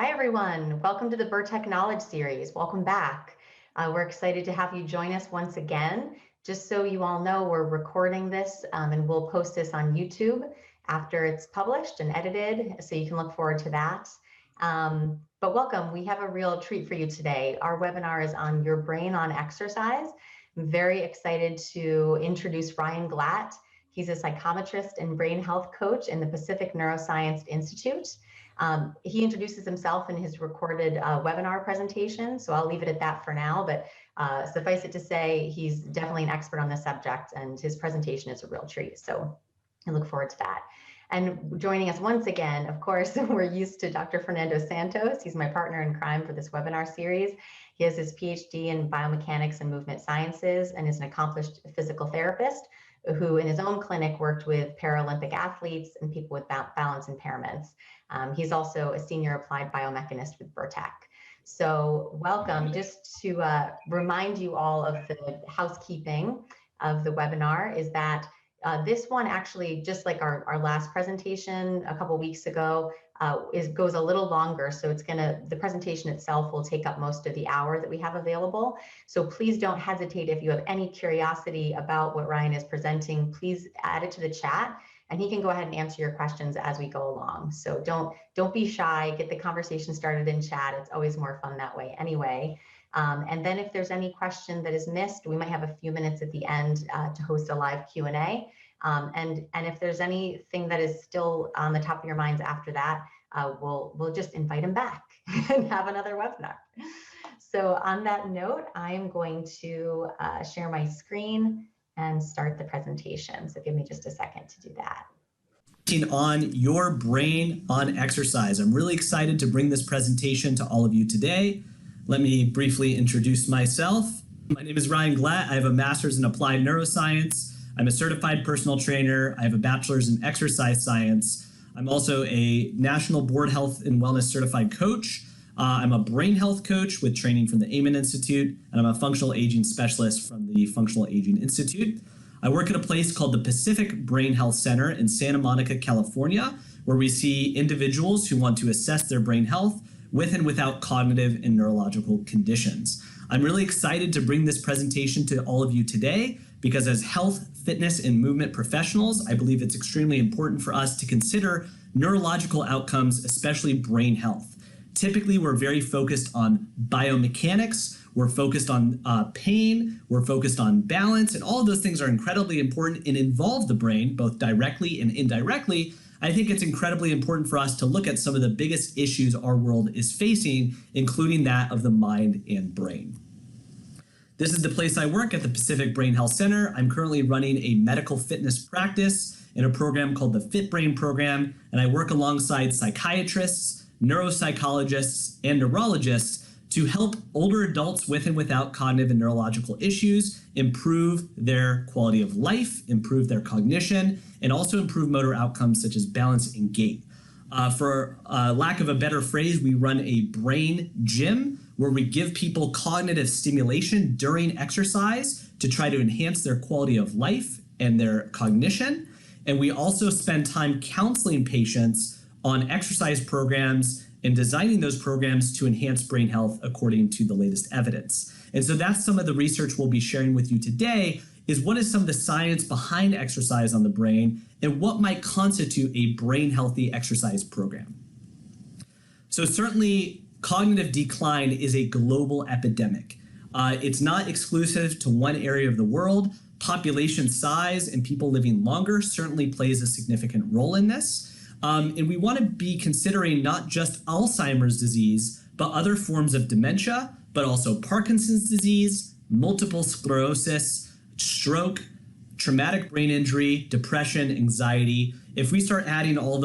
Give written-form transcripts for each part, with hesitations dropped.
Hi, everyone. Welcome to the Bertec Knowledge Series. Welcome back. We're excited to have you join us once again. Just so you all know, we're recording this and we'll post this on YouTube after it's published and edited, so you can look forward to that. But welcome. We have a real treat for you today. Our webinar is on your brain on exercise. I'm very excited to introduce Ryan Glatt. He's a psychometrist and brain health coach in the Pacific Neuroscience Institute. He introduces himself in his recorded webinar presentation, so I'll leave it at that for now, but suffice it to say, he's definitely an expert on the subject and his presentation is a real treat, so I look forward to that. And joining us once again, of course, we're used to Dr. Fernando Santos. He's my partner in crime for this webinar series. He has his PhD in biomechanics and movement sciences and is an accomplished physical therapist who in his own clinic worked with Paralympic athletes and people with balance impairments. He's also a senior applied biomechanist with Bertec. So welcome. Just to remind you all of the housekeeping of the webinar is that this one actually, just like our last presentation a couple weeks ago, goes a little longer. So the presentation itself will take up most of the hour that we have available. So please don't hesitate if you have any curiosity about what Ryan is presenting, please add it to the chat and he can go ahead and answer your questions as we go along. So don't be shy, get the conversation started in chat. It's always more fun that way anyway. And then if there's any question that is missed, we might have a few minutes at the end to host a live Q&A. And if there's anything that is still on the top of your minds after that, we'll just invite him back and have another webinar. So on that note, I'm going to share my screen and start the presentation. So give me just a second to do that. On your brain on exercise. I'm really excited to bring this presentation to all of you today. Let me briefly introduce myself. My name is Ryan Glatt. I have a master's in applied neuroscience. I'm a certified personal trainer. I have a bachelor's in exercise science. I'm also a National Board Health and Wellness certified coach. I'm a brain health coach with training from the Amen Institute, and I'm a functional aging specialist from the Functional Aging Institute. I work at a place called the Pacific Brain Health Center in Santa Monica, California, where we see individuals who want to assess their brain health with and without cognitive and neurological conditions. I'm really excited to bring this presentation to all of you today because as health, fitness, and movement professionals, I believe it's extremely important for us to consider neurological outcomes, especially brain health. Typically, we're very focused on biomechanics, we're focused on pain, we're focused on balance, and all of those things are incredibly important and involve the brain, both directly and indirectly. I think it's incredibly important for us to look at some of the biggest issues our world is facing, including that of the mind and brain. This is the place I work at the Pacific Brain Health Center. I'm currently running a medical fitness practice in a program called the Fit Brain Program, and I work alongside psychiatrists, neuropsychologists, and neurologists to help older adults with and without cognitive and neurological issues improve their quality of life, improve their cognition, and also improve motor outcomes such as balance and gait. For lack of a better phrase, we run a brain gym where we give people cognitive stimulation during exercise to try to enhance their quality of life and their cognition. And we also spend time counseling patients on exercise programs and designing those programs to enhance brain health according to the latest evidence. And so that's some of the research we'll be sharing with you today is what is some of the science behind exercise on the brain and what might constitute a brain healthy exercise program. So certainly cognitive decline is a global epidemic. It's not exclusive to one area of the world. Population size and people living longer certainly plays a significant role in this. And we want to be considering not just Alzheimer's disease, but other forms of dementia, but also Parkinson's disease, multiple sclerosis, stroke, traumatic brain injury, depression, anxiety. If we start adding all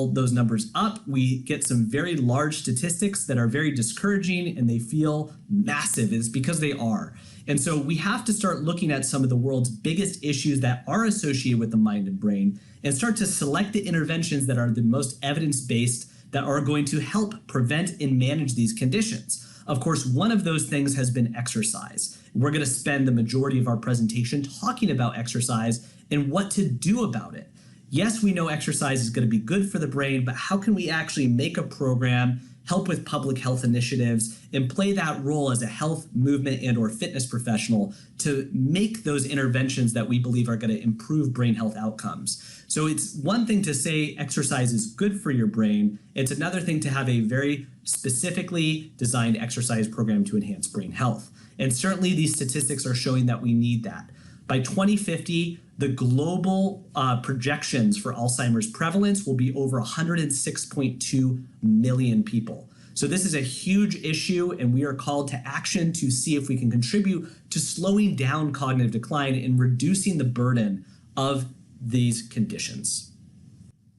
those numbers up, we get some very large statistics that are very discouraging and they feel massive. It's because they are. And so we have to start looking at some of the world's biggest issues that are associated with the mind and brain and start to select the interventions that are the most evidence-based that are going to help prevent and manage these conditions. Of course, one of those things has been exercise. We're going to spend the majority of our presentation talking about exercise and what to do about it. Yes, we know exercise is going to be good for the brain, but how can we actually make a program help with public health initiatives, and play that role as a health, movement, and or fitness professional to make those interventions that we believe are going to improve brain health outcomes. So it's one thing to say exercise is good for your brain. It's another thing to have a very specifically designed exercise program to enhance brain health. And certainly these statistics are showing that we need that. By 2050, the global projections for Alzheimer's prevalence will be over 106.2 million people. So this is a huge issue, and we are called to action to see if we can contribute to slowing down cognitive decline and reducing the burden of these conditions.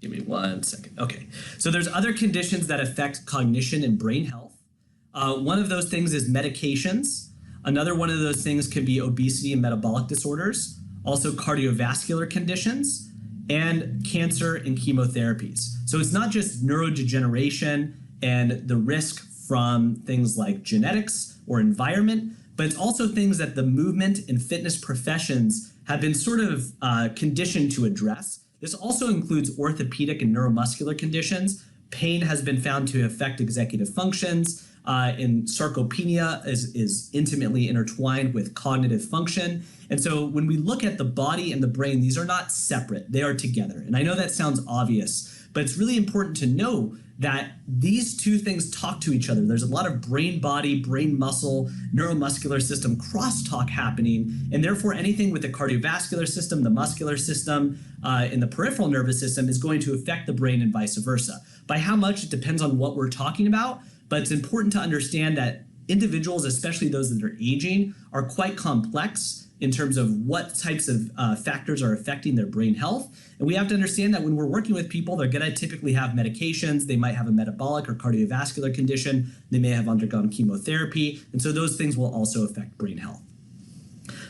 Give me 1 second. Okay, so there's other conditions that affect cognition and brain health. One of those things is medications. Another one of those things could be obesity and metabolic disorders, also cardiovascular conditions, and cancer and chemotherapies. So it's not just neurodegeneration and the risk from things like genetics or environment, but it's also things that the movement and fitness professions have been sort of conditioned to address. This also includes orthopedic and neuromuscular conditions. Pain has been found to affect executive functions, and sarcopenia is intimately intertwined with cognitive function. And so when we look at the body and the brain, these are not separate, they are together. And I know that sounds obvious, but it's really important to know that these two things talk to each other. There's a lot of brain-body, brain-muscle, neuromuscular system crosstalk happening, and therefore anything with the cardiovascular system, the muscular system, and the peripheral nervous system is going to affect the brain and vice versa. By how much, it depends on what we're talking about, but it's important to understand that individuals, especially those that are aging, are quite complex in terms of what types of factors are affecting their brain health. And we have to understand that when we're working with people, they're going to typically have medications. They might have a metabolic or cardiovascular condition. They may have undergone chemotherapy. And so those things will also affect brain health.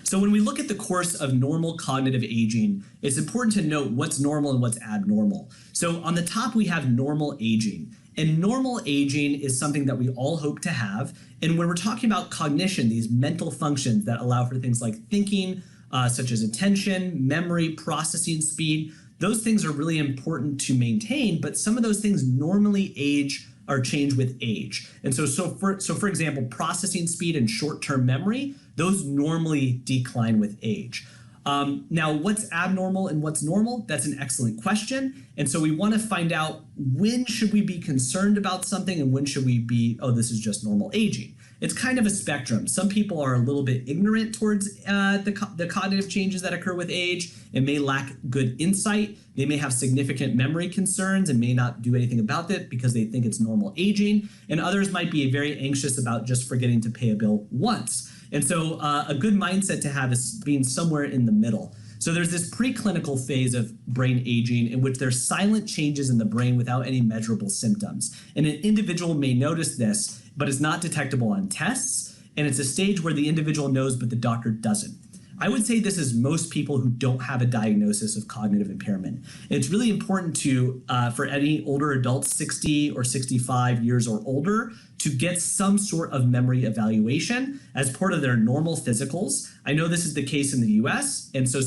So when we look at the course of normal cognitive aging, it's important to note what's normal and what's abnormal. So on the top, we have normal aging. And normal aging is something that we all hope to have. And when we're talking about cognition, these mental functions that allow for things like thinking, such as attention, memory, processing speed, those things are really important to maintain, but some of those things normally age or change with age. And so for example, processing speed and short-term memory, those normally decline with age. Now, what's abnormal and what's normal? That's an excellent question. And so we want to find out, when should we be concerned about something and when should we be, oh, this is just normal aging. It's kind of a spectrum. Some people are a little bit ignorant towards the cognitive changes that occur with age and may lack good insight. They may have significant memory concerns and may not do anything about it because they think it's normal aging. And others might be very anxious about just forgetting to pay a bill once. And so a good mindset to have is being somewhere in the middle. So there's this preclinical phase of brain aging in which there's silent changes in the brain without any measurable symptoms. And an individual may notice this, but it's not detectable on tests. And it's a stage where the individual knows, but the doctor doesn't. I would say this is most people who don't have a diagnosis of cognitive impairment. It's really important to, for any older adults, 60 or 65 years or older, to get some sort of memory evaluation as part of their normal physicals. I know this is the case in the US, and so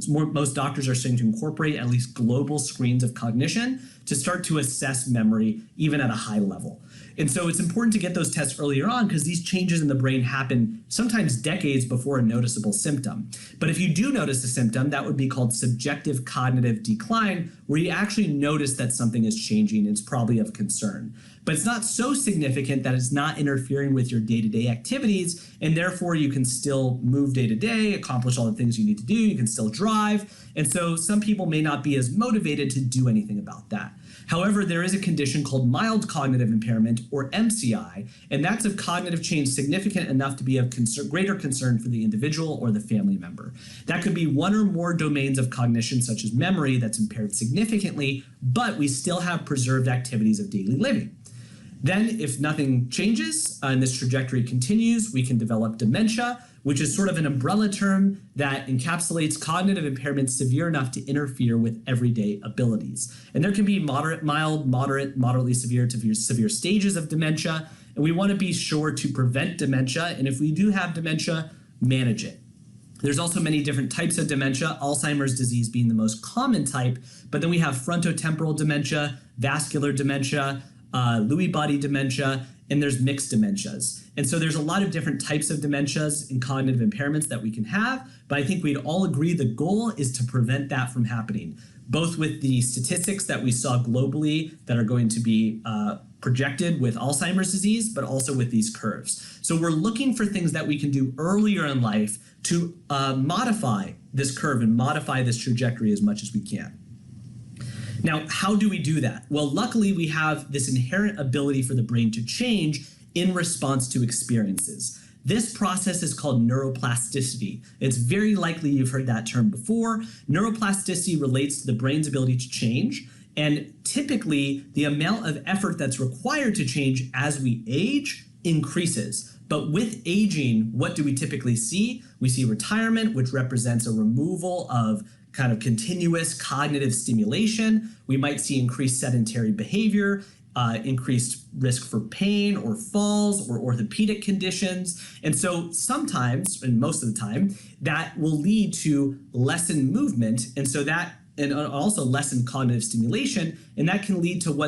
most doctors are starting to incorporate at least global screens of cognition to start to assess memory even at a high level. And so it's important to get those tests earlier on because these changes in the brain happen sometimes decades before a noticeable symptom. But if you do notice a symptom, that would be called subjective cognitive decline, where you actually notice that something is changing and it's probably of concern. But it's not so significant that it's not interfering with your day-to-day activities, and therefore you can still move day-to-day, accomplish all the things you need to do, you can still drive. And so some people may not be as motivated to do anything about that. However, there is a condition called mild cognitive impairment, or MCI, and that's a cognitive change significant enough to be of greater concern for the individual or the family member. That could be one or more domains of cognition, such as memory, that's impaired significantly, but we still have preserved activities of daily living. Then, if nothing changes and this trajectory continues, we can develop dementia, which is sort of an umbrella term that encapsulates cognitive impairment severe enough to interfere with everyday abilities. And there can be moderate, mild, moderate, moderately severe to severe stages of dementia, and we want to be sure to prevent dementia, and if we do have dementia, manage it. There's also many different types of dementia, Alzheimer's disease being the most common type, but then we have frontotemporal dementia, vascular dementia, Lewy body dementia, and there's mixed dementias. And so there's a lot of different types of dementias and cognitive impairments that we can have, but I think we'd all agree the goal is to prevent that from happening, both with the statistics that we saw globally that are going to be projected with Alzheimer's disease, but also with these curves. So we're looking for things that we can do earlier in life to modify this curve and modify this trajectory as much as we can. Now, how do we do that? Well, luckily we have this inherent ability for the brain to change in response to experiences. This process is called neuroplasticity. It's very likely you've heard that term before. Neuroplasticity relates to the brain's ability to change, and typically the amount of effort that's required to change as we age increases. But with aging, what do we typically see? We see retirement, which represents a removal of kind of continuous cognitive stimulation. We might see increased sedentary behavior, increased risk for pain or falls or orthopedic conditions. And so sometimes, and most of the time, that will lead to lessened movement. And so that, and also lessened cognitive stimulation. And that can lead to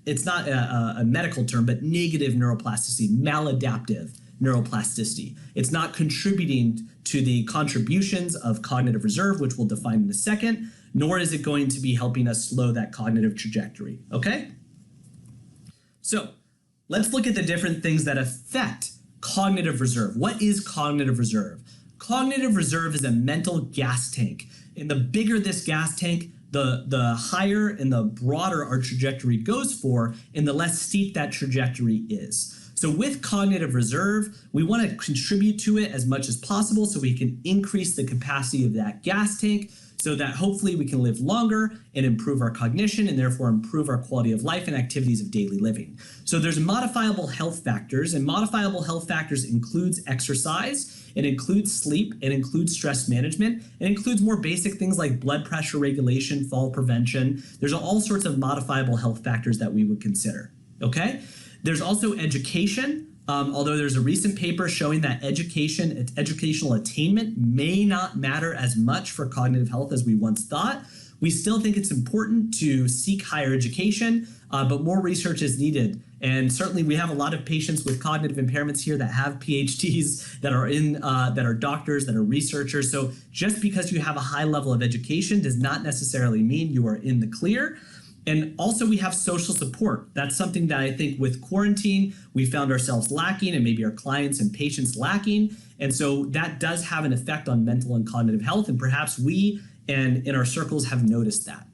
it's not a medical term, but negative neuroplasticity, maladaptive neuroplasticity. It's not contributing to the contributions of cognitive reserve, which we'll define in a second, nor is it going to be helping us slow that cognitive trajectory, okay? So let's look at the different things that affect cognitive reserve. What is cognitive reserve? Cognitive reserve is a mental gas tank. And the bigger this gas tank, the higher and the broader our trajectory goes for, and the less steep that trajectory is. So with cognitive reserve, we want to contribute to it as much as possible so we can increase the capacity of that gas tank so that hopefully we can live longer and improve our cognition and therefore improve our quality of life and activities of daily living. So there's modifiable health factors, and modifiable health factors includes exercise, it includes sleep, it includes stress management, it includes more basic things like blood pressure regulation, fall prevention. There's all sorts of modifiable health factors that we would consider, okay? There's also education, although there's a recent paper showing that educational attainment may not matter as much for cognitive health as we once thought. We still think it's important to seek higher education, but more research is needed. And certainly we have a lot of patients with cognitive impairments here that have PhDs, that are doctors, that are researchers. So just because you have a high level of education does not necessarily mean you are in the clear. And also we have social support. That's something that I think with quarantine, we found ourselves lacking, and maybe our clients and patients lacking. And so that does have an effect on mental and cognitive health. And perhaps we and in our circles have noticed that.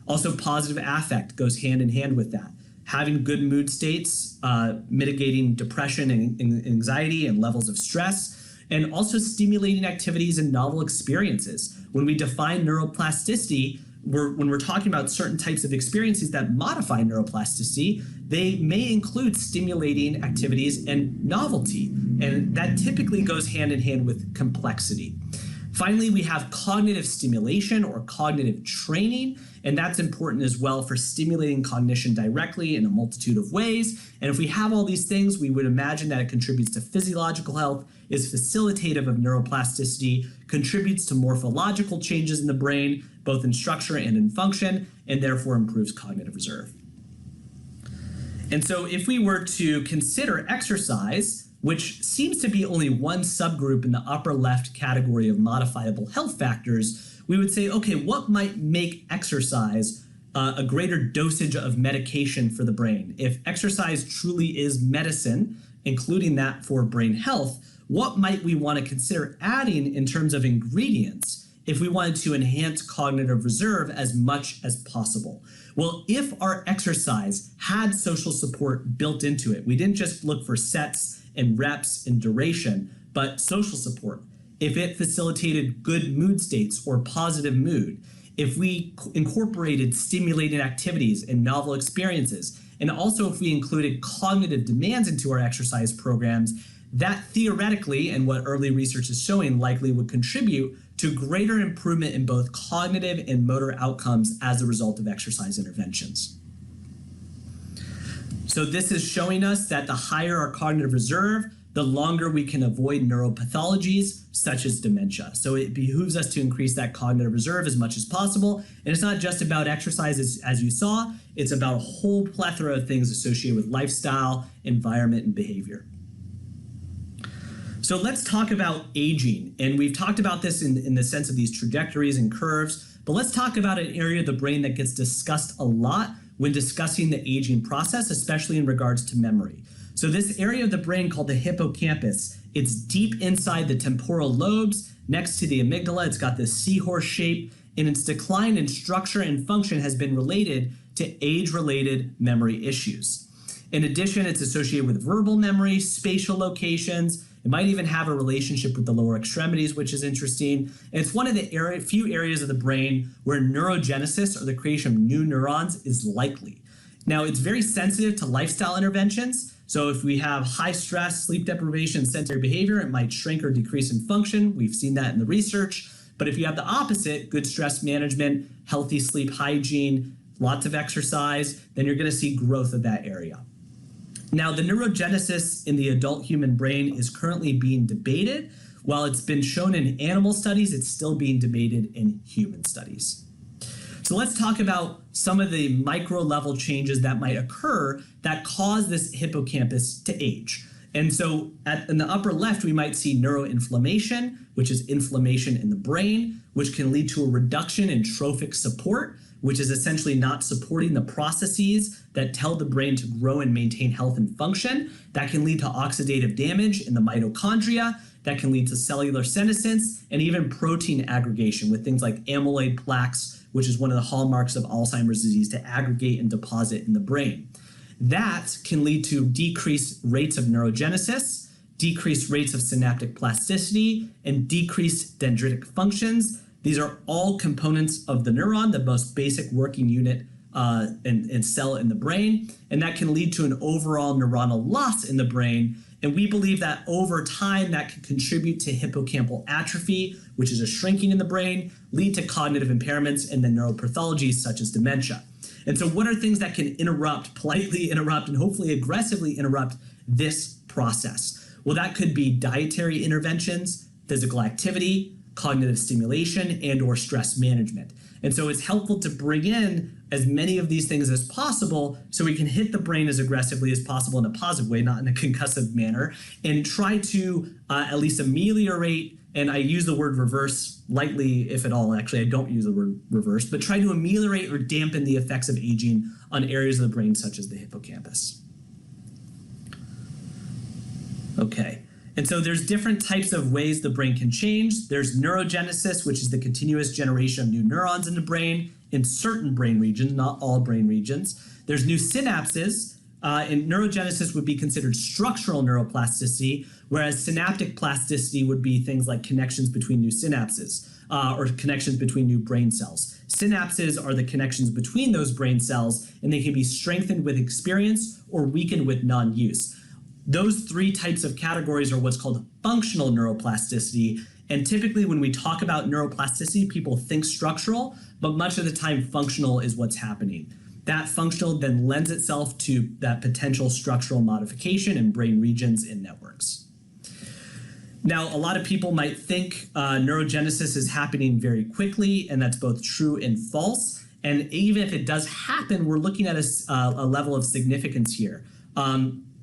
Also, positive affect goes hand in hand with that. Having good mood states, mitigating depression and anxiety and levels of stress, and also stimulating activities and novel experiences. When we define neuroplasticity, when we're talking about certain types of experiences that modify neuroplasticity, they may include stimulating activities and novelty, and that typically goes hand in hand with complexity. Finally, we have cognitive stimulation or cognitive training, and that's important as well for stimulating cognition directly in a multitude of ways. And if we have all these things, we would imagine that it contributes to physiological health, is facilitative of neuroplasticity, contributes to morphological changes in the brain, both in structure and in function, and therefore improves cognitive reserve. And so if we were to consider exercise, which seems to be only one subgroup in the upper left category of modifiable health factors, we would say, okay, what might make exercise a greater dosage of medication for the brain? If exercise truly is medicine, including that for brain health, what might we want to consider adding in terms of ingredients if we wanted to enhance cognitive reserve as much as possible? Well, if our exercise had social support built into it, we didn't just look for sets and reps and duration, but social support. If it facilitated good mood states or positive mood, if we incorporated stimulating activities and novel experiences, and also if we included cognitive demands into our exercise programs, that theoretically, and what early research is showing, likely would contribute to greater improvement in both cognitive and motor outcomes as a result of exercise interventions. So this is showing us that the higher our cognitive reserve, the longer we can avoid neuropathologies such as dementia. So it behooves us to increase that cognitive reserve as much as possible. And it's not just about exercise, as you saw, it's about a whole plethora of things associated with lifestyle, environment, and behavior. So let's talk about aging. And we've talked about this in the sense of these trajectories and curves, but let's talk about an area of the brain that gets discussed a lot when discussing the aging process, especially in regards to memory. So this area of the brain called the hippocampus, it's deep inside the temporal lobes next to the amygdala. It's got this seahorse shape, and its decline in structure and function has been related to age-related memory issues. In addition, it's associated with verbal memory, spatial locations. It might even have a relationship with the lower extremities, which is interesting. And it's one of the few areas of the brain where neurogenesis, or the creation of new neurons, is likely. Now, it's very sensitive to lifestyle interventions. So if we have high stress, sleep deprivation, sedentary behavior, it might shrink or decrease in function. We've seen that in the research. But if you have the opposite, good stress management, healthy sleep hygiene, lots of exercise, then you're going to see growth of that area. Now, the neurogenesis in the adult human brain is currently being debated. While it's been shown in animal studies, it's still being debated in human studies. So let's talk about some of the micro level changes that might occur that cause this hippocampus to age. And so in the upper left, we might see neuroinflammation, which is inflammation in the brain, which can lead to a reduction in trophic support, which is essentially not supporting the processes that tell the brain to grow and maintain health and function. That can lead to oxidative damage in the mitochondria. That can lead to cellular senescence and even protein aggregation with things like amyloid plaques, which is one of the hallmarks of Alzheimer's disease, to aggregate and deposit in the brain. That can lead to decreased rates of neurogenesis, decreased rates of synaptic plasticity, and decreased dendritic functions. These are all components of the neuron, the most basic working unit and cell in the brain, and that can lead to an overall neuronal loss in the brain. And we believe that over time that can contribute to hippocampal atrophy, which is a shrinking in the brain, lead to cognitive impairments, and then neuropathologies such as dementia. And so what are things that can politely interrupt, and hopefully aggressively interrupt this process? Well, that could be dietary interventions, physical activity, cognitive stimulation, and or stress management. And so it's helpful to bring in as many of these things as possible so we can hit the brain as aggressively as possible in a positive way, not in a concussive manner, and try to at least ameliorate, and I use the word reverse lightly, if at all. Actually, I don't use the word reverse, but try to ameliorate or dampen the effects of aging on areas of the brain such as the hippocampus. Okay. And so there's different types of ways the brain can change. There's neurogenesis, which is the continuous generation of new neurons in the brain in certain brain regions, not all brain regions. There's new synapses, and neurogenesis would be considered structural neuroplasticity, whereas synaptic plasticity would be things like connections between new synapses or connections between new brain cells. Synapses are the connections between those brain cells, and they can be strengthened with experience or weakened with non-use. Those three types of categories are what's called functional neuroplasticity. And typically when we talk about neuroplasticity, people think structural, but much of the time functional is what's happening. That functional then lends itself to that potential structural modification in brain regions and networks. Now, a lot of people might think neurogenesis is happening very quickly, and that's both true and false. And even if it does happen, we're looking at a level of significance here.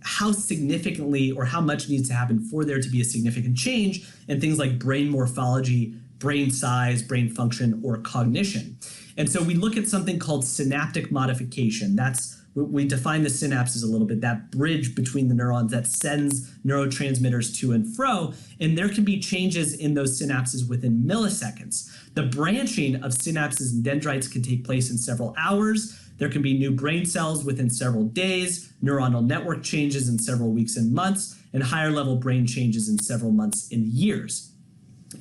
How significantly or how much needs to happen for there to be a significant change in things like brain morphology, brain size, brain function, or cognition. And so we look at something called synaptic modification. We define the synapses a little bit, that bridge between the neurons that sends neurotransmitters to and fro, and there can be changes in those synapses within milliseconds. The branching of synapses and dendrites can take place in several hours. There can be new brain cells within several days, neuronal network changes in several weeks and months, and higher level brain changes in several months and years.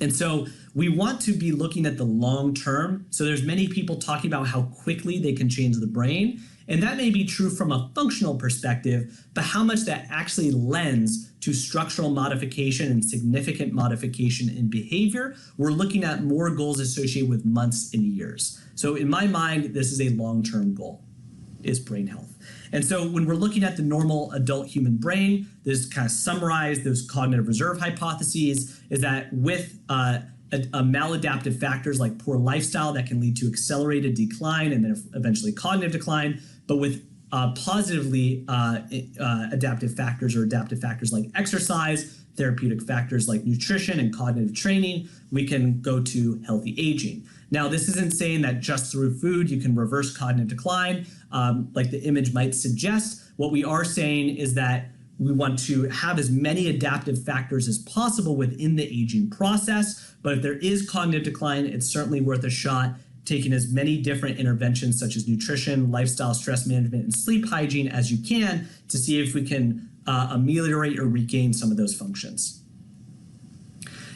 And so we want to be looking at the long term. So there's many people talking about how quickly they can change the brain. And that may be true from a functional perspective, but how much that actually lends to structural modification and significant modification in behavior, we're looking at more goals associated with months and years. So in my mind, this is a long-term goal. is brain health. And so when we're looking at the normal adult human brain, this kind of summarize those cognitive reserve hypotheses is that with a maladaptive factors like poor lifestyle that can lead to accelerated decline and then eventually cognitive decline, but with positively adaptive factors or adaptive factors like exercise, therapeutic factors like nutrition and cognitive training, we can go to healthy aging. Now, this isn't saying that just through food you can reverse cognitive decline, like the image might suggest. What we are saying is that we want to have as many adaptive factors as possible within the aging process. But if there is cognitive decline, it's certainly worth a shot taking as many different interventions such as nutrition, lifestyle, stress management, and sleep hygiene as you can to see if we can ameliorate or regain some of those functions.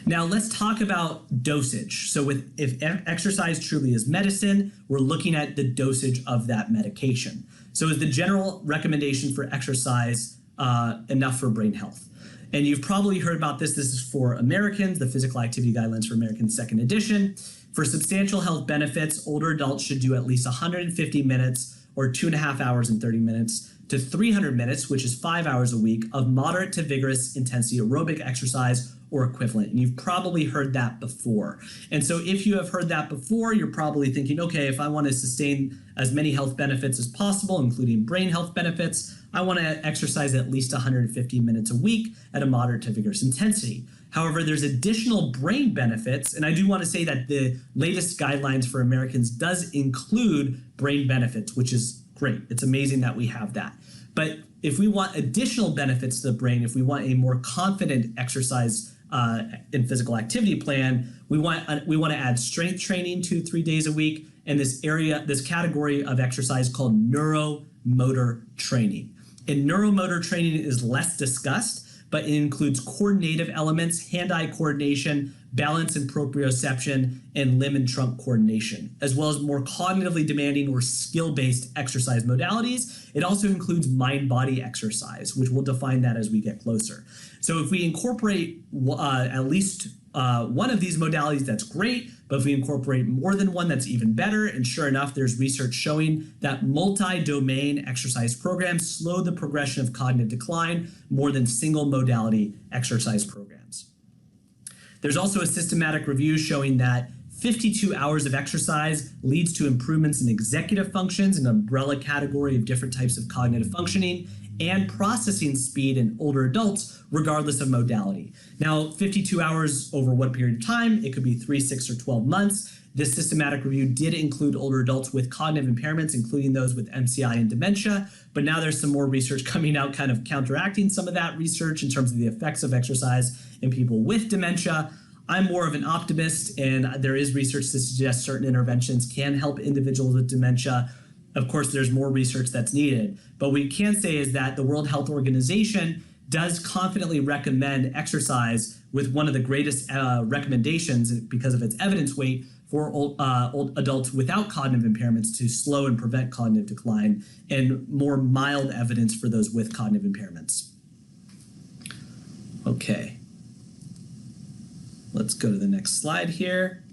Now let's talk about dosage. So if exercise truly is medicine, we're looking at the dosage of that medication. So is the general recommendation for exercise enough for brain health? And you've probably heard about this. This is for Americans, the Physical Activity Guidelines for Americans, 2nd edition. For substantial health benefits, older adults should do at least 150 minutes or 2.5 hours and 30 minutes to 300 minutes, which is 5 hours a week, of moderate to vigorous intensity aerobic exercise or equivalent. And you've probably heard that before. And so if you have heard that before, you're probably thinking, okay, if I want to sustain as many health benefits as possible, including brain health benefits, I want to exercise at least 150 minutes a week at a moderate to vigorous intensity. However, there's additional brain benefits, and I do want to say that the latest guidelines for Americans does include brain benefits, which is great. It's amazing that we have that. But if we want additional benefits to the brain, if we want a more confident exercise and physical activity plan, we want to add strength training 2-3 days a week, and this category of exercise called neuromotor training. And neuromotor training is less discussed, but it includes coordinative elements, hand-eye coordination, balance and proprioception, and limb and trunk coordination, as well as more cognitively demanding or skill-based exercise modalities. It also includes mind-body exercise, which we'll define that as we get closer. So if we incorporate at least one of these modalities, that's great, but if we incorporate more than one, that's even better. And sure enough, there's research showing that multi-domain exercise programs slow the progression of cognitive decline more than single modality exercise programs. There's also a systematic review showing that 52 hours of exercise leads to improvements in executive functions, an umbrella category of different types of cognitive functioning, and processing speed in older adults, regardless of modality. Now, 52 hours over what period of time? It could be 3, 6, or 12 months. This systematic review did include older adults with cognitive impairments, including those with MCI and dementia, but now there's some more research coming out kind of counteracting some of that research in terms of the effects of exercise in people with dementia. I'm more of an optimist, and there is research to suggest certain interventions can help individuals with dementia. Of course, there's more research that's needed, but what we can say is that the World Health Organization does confidently recommend exercise with one of the greatest recommendations because of its evidence weight for old adults without cognitive impairments to slow and prevent cognitive decline, and more mild evidence for those with cognitive impairments. Okay. Let's go to the next slide here.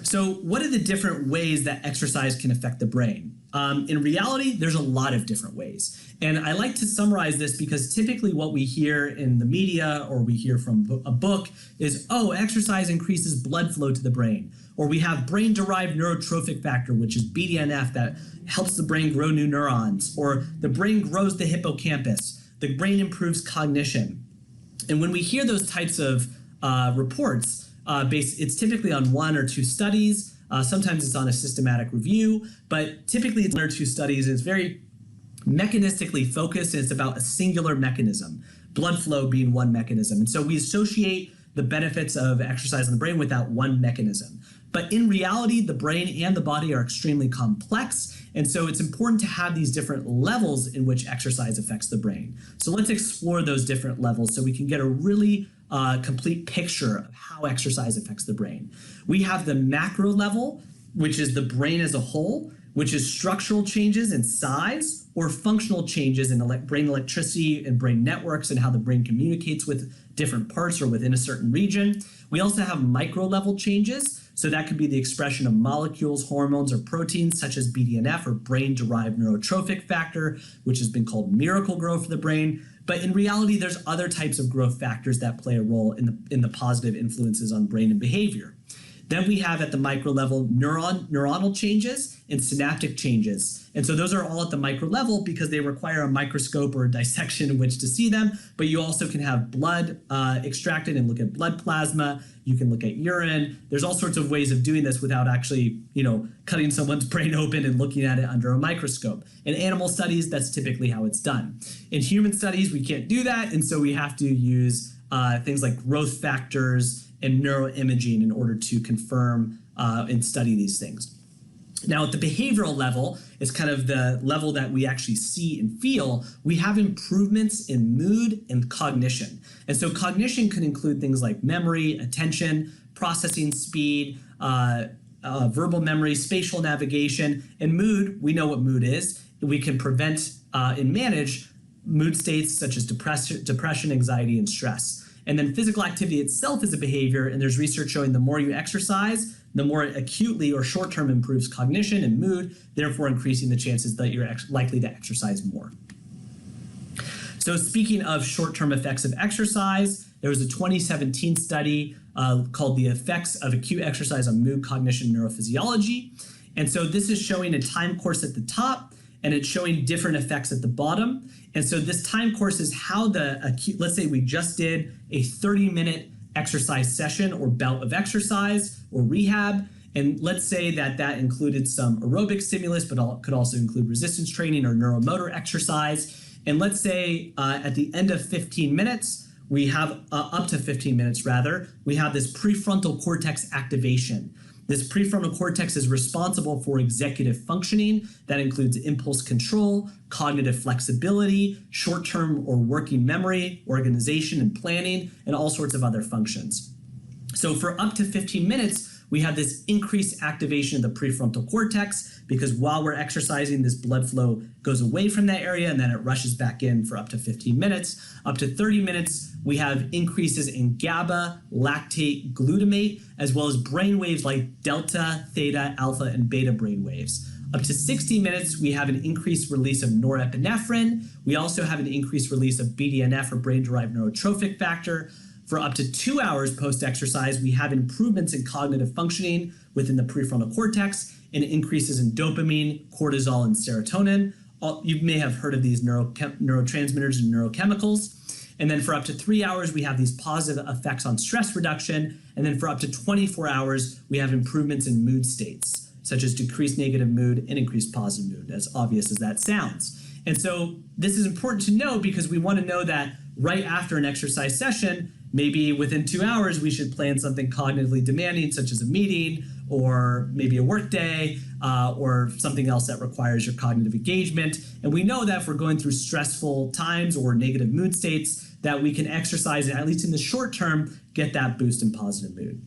So what are the different ways that exercise can affect the brain? In reality, there's a lot of different ways. And I like to summarize this because typically what we hear in the media or we hear from a book is, oh, exercise increases blood flow to the brain. Or we have brain-derived neurotrophic factor, which is BDNF, that helps the brain grow new neurons. Or the brain grows the hippocampus. The brain improves cognition. And when we hear those types of reports, it's typically on 1 or 2 studies. Sometimes it's on a systematic review, but typically it's 1 or 2 studies. And it's very mechanistically focused, and it's about a singular mechanism, blood flow being one mechanism. And so we associate the benefits of exercise in the brain with that one mechanism. But in reality, the brain and the body are extremely complex, and so it's important to have these different levels in which exercise affects the brain. So let's explore those different levels so we can get a really complete picture of how exercise affects the brain. We have the macro level, which is the brain as a whole, which is structural changes in size or functional changes in brain electricity and brain networks and how the brain communicates with different parts or within a certain region. We also have micro level changes. So that could be the expression of molecules, hormones, or proteins such as BDNF or brain-derived neurotrophic factor, which has been called miracle growth for the brain. But in reality, there's other types of growth factors that play a role in the positive influences on brain and behavior. Then we have at the micro level neuronal changes and synaptic changes. And so those are all at the micro level because they require a microscope or a dissection in which to see them. But you also can have blood extracted and look at blood plasma. You can look at urine. There's all sorts of ways of doing this without actually, cutting someone's brain open and looking at it under a microscope. In animal studies, that's typically how it's done. In human studies, we can't do that. And so we have to use things like growth factors and neuroimaging in order to confirm and study these things. Now, at the behavioral level, it's kind of the level that we actually see and feel. We have improvements in mood and cognition. And so cognition could include things like memory, attention, processing speed, verbal memory, spatial navigation, and mood. We know what mood is. We can prevent and manage mood states such as depression, anxiety, and stress. And then physical activity itself is a behavior, and there's research showing the more you exercise, the more it acutely or short-term improves cognition and mood, therefore increasing the chances that you're likely to exercise more. So speaking of short-term effects of exercise, there was a 2017 study called The Effects of Acute Exercise on Mood, Cognition, and Neurophysiology. And so this is showing a time course at the top, and it's showing different effects at the bottom. And so this time course is how the acute, let's say we just did a 30-minute exercise session or bout of exercise or rehab. And let's say that included some aerobic stimulus, but could also include resistance training or neuromotor exercise. And let's say at the end of 15 minutes, we have up to 15 minutes rather, we have this prefrontal cortex activation. This prefrontal cortex is responsible for executive functioning. That includes impulse control, cognitive flexibility, short-term or working memory, organization and planning, and all sorts of other functions. So for up to 15 minutes, we have this increased activation of the prefrontal cortex because while we're exercising, this blood flow goes away from that area and then it rushes back in for up to 15 minutes. Up to 30 minutes, we have increases in GABA, lactate, glutamate, as well as brain waves like delta, theta, alpha, and beta brain waves. Up to 60 minutes, we have an increased release of norepinephrine. We also have an increased release of BDNF or brain-derived neurotrophic factor. For up to 2 hours post-exercise, we have improvements in cognitive functioning within the prefrontal cortex and increases in dopamine, cortisol, and serotonin. You may have heard of these neurotransmitters and neurochemicals. And then for up to 3 hours, we have these positive effects on stress reduction. And then for up to 24 hours, we have improvements in mood states, such as decreased negative mood and increased positive mood, as obvious as that sounds. And so this is important to know because we want to know that right after an exercise session, maybe within 2 hours, we should plan something cognitively demanding, such as a meeting or maybe a work day or something else that requires your cognitive engagement. And we know that if we're going through stressful times or negative mood states, that we can exercise and at least in the short term, get that boost in positive mood.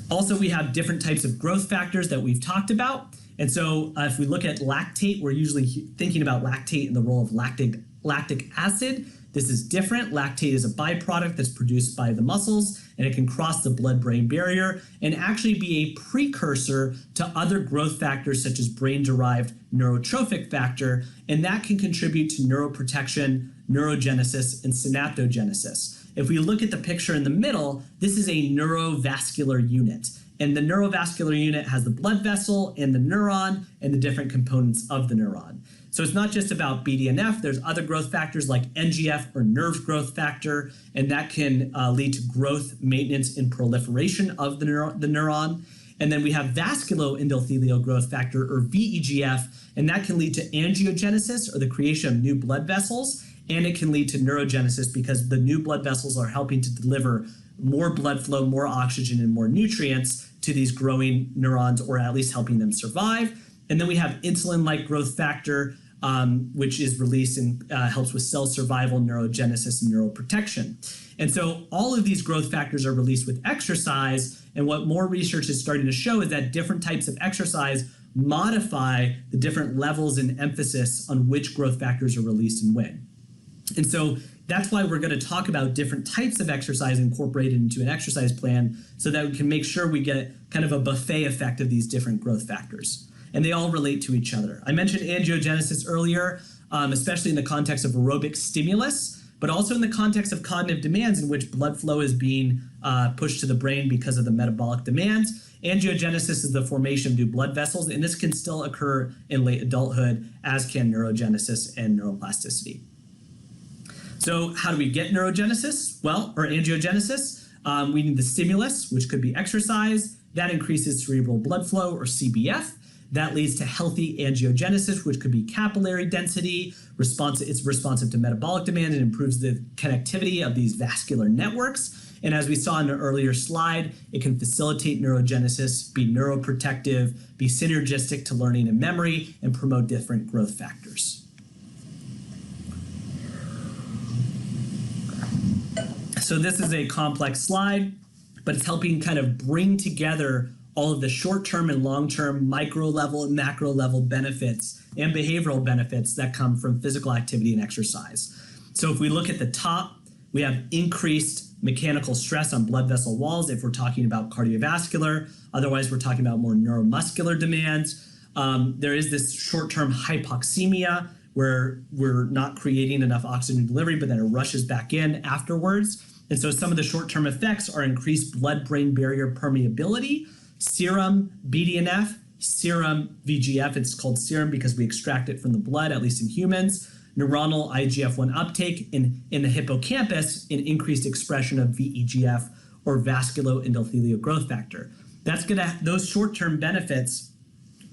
Also, we have different types of growth factors that we've talked about. And so if we look at lactate, we're usually thinking about lactate and the role of lactic acid. This is different. Lactate is a byproduct that's produced by the muscles, and it can cross the blood-brain barrier and actually be a precursor to other growth factors such as brain-derived neurotrophic factor, and that can contribute to neuroprotection, neurogenesis, and synaptogenesis. If we look at the picture in the middle, this is a neurovascular unit. And the neurovascular unit has the blood vessel and the neuron and the different components of the neuron. So it's not just about BDNF, there's other growth factors like NGF or nerve growth factor, and that can lead to growth, maintenance, and proliferation of the neuron. And then we have vasculoendothelial growth factor or VEGF, and that can lead to angiogenesis or the creation of new blood vessels, and it can lead to neurogenesis because the new blood vessels are helping to deliver more blood flow, more oxygen, and more nutrients to these growing neurons, or at least helping them survive. And then we have insulin-like growth factor, which is released and helps with cell survival, neurogenesis, and neuroprotection. And so all of these growth factors are released with exercise. And what more research is starting to show is that different types of exercise modify the different levels and emphasis on which growth factors are released and when. And so That's why we're going to talk about different types of exercise incorporated into an exercise plan so that we can make sure we get kind of a buffet effect of these different growth factors. And they all relate to each other. I mentioned angiogenesis earlier, especially in the context of aerobic stimulus, but also in the context of cognitive demands in which blood flow is being pushed to the brain because of the metabolic demands. Angiogenesis is the formation of new blood vessels, and this can still occur in late adulthood, as can neurogenesis and neuroplasticity. So how do we get neurogenesis? Well, or angiogenesis, we need the stimulus, which could be exercise. That increases cerebral blood flow, or CBF. That leads to healthy angiogenesis, which could be capillary density. It's responsive to metabolic demand and improves the connectivity of these vascular networks. And as we saw in an earlier slide, it can facilitate neurogenesis, be neuroprotective, be synergistic to learning and memory, and promote different growth factors. So this is a complex slide, but it's helping kind of bring together all of the short-term and long-term micro-level and macro-level benefits and behavioral benefits that come from physical activity and exercise. So if we look at the top, we have increased mechanical stress on blood vessel walls if we're talking about cardiovascular. Otherwise, we're talking about more neuromuscular demands. There is this short-term hypoxemia where we're not creating enough oxygen delivery, but then it rushes back in afterwards. And so some of the short-term effects are increased blood-brain barrier permeability, serum BDNF, serum VEGF. It's called serum because we extract it from the blood, at least in humans. Neuronal IGF-1 uptake in the hippocampus, an increased expression of VEGF, or vasculoendothelial growth factor. Those short-term benefits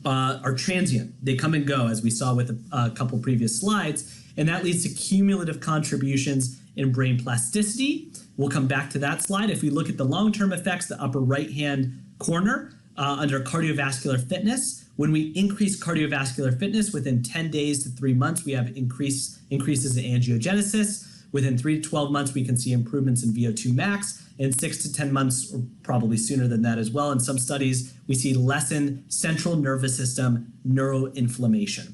are transient. They come and go, as we saw with a couple previous slides, and that leads to cumulative contributions in brain plasticity. We'll come back to that slide. If we look at the long-term effects, the upper right-hand corner under cardiovascular fitness, when we increase cardiovascular fitness within 10 days to 3 months, we have increases in angiogenesis. Within 3 to 12 months, we can see improvements in VO2 max. In 6 to 10 months, or probably sooner than that as well, in some studies, we see lessened central nervous system neuroinflammation.